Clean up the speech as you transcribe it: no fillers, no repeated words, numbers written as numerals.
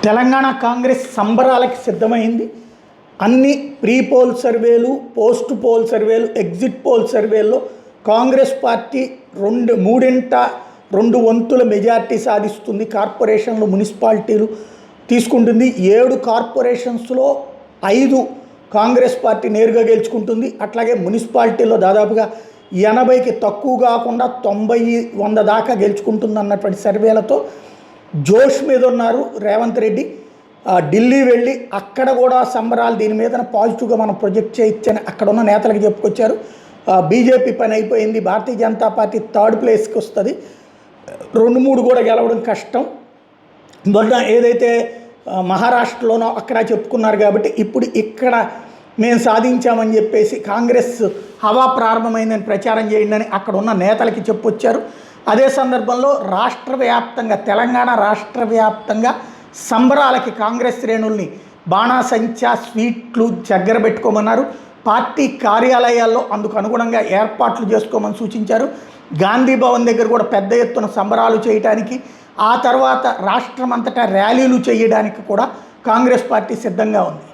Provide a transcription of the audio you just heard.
తెలంగాణ కాంగ్రెస్ సంబరాలకి సిద్ధమైంది. అన్ని pre poll సర్వేలు, పోస్ట్ పోల్ సర్వేలు, ఎగ్జిట్ పోల్ సర్వేల్లో కాంగ్రెస్ పార్టీ మూడింట 2 వంతుల మెజార్టీ సాధిస్తుంది. కార్పొరేషన్లు, మున్సిపాలిటీలు తీసుకుంటుంది. 7 కార్పొరేషన్స్లో 5 కాంగ్రెస్ పార్టీ నేరుగా గెలుచుకుంటుంది. అట్లాగే మున్సిపాలిటీలో దాదాపుగా 80కి తక్కువ కాకుండా 90-100 దాకా గెలుచుకుంటుంది అన్నటువంటి సర్వేలతో జోష్ మీద ఉన్నారు రేవంత్ రెడ్డి. ఢిల్లీ వెళ్ళి అక్కడ కూడా సంబరాలు, దీని మీద పాజిటివ్గా మనం ప్రొజెక్ట్ చేయొచ్చని అక్కడ ఉన్న నేతలకు చెప్పుకొచ్చారు. బీజేపీ పని అయిపోయింది, భారతీయ జనతా పార్టీ 3rd ప్లేస్కి వస్తుంది, 2-3 కూడా గెలవడం కష్టం. మొన్న ఏదైతే మహారాష్ట్రలోనో అక్కడ చెప్పుకున్నారు కాబట్టి ఇప్పుడు ఇక్కడ మేము సాధించామని చెప్పేసి కాంగ్రెస్ హవా ప్రారంభమైందని ప్రచారం చేయండి అని అక్కడ ఉన్న నేతలకి చెప్పొచ్చారు. అదే సందర్భంలో రాష్ట్ర వ్యాప్తంగా, తెలంగాణ రాష్ట్ర వ్యాప్తంగా సంబరాలకి కాంగ్రెస్ శ్రేణుల్ని బాణాసంచా, స్వీట్లు దగ్గర పెట్టుకోమన్నారు. పార్టీ కార్యాలయాల్లో అందుకు అనుగుణంగా ఏర్పాట్లు చేసుకోమని సూచించారు. గాంధీ భవన్ దగ్గర కూడా పెద్ద ఎత్తున సంబరాలు చేయడానికి, ఆ తర్వాత రాష్ట్రం అంతటా ర్యాలీలు చేయడానికి కూడా కాంగ్రెస్ పార్టీ సిద్ధంగా ఉంది.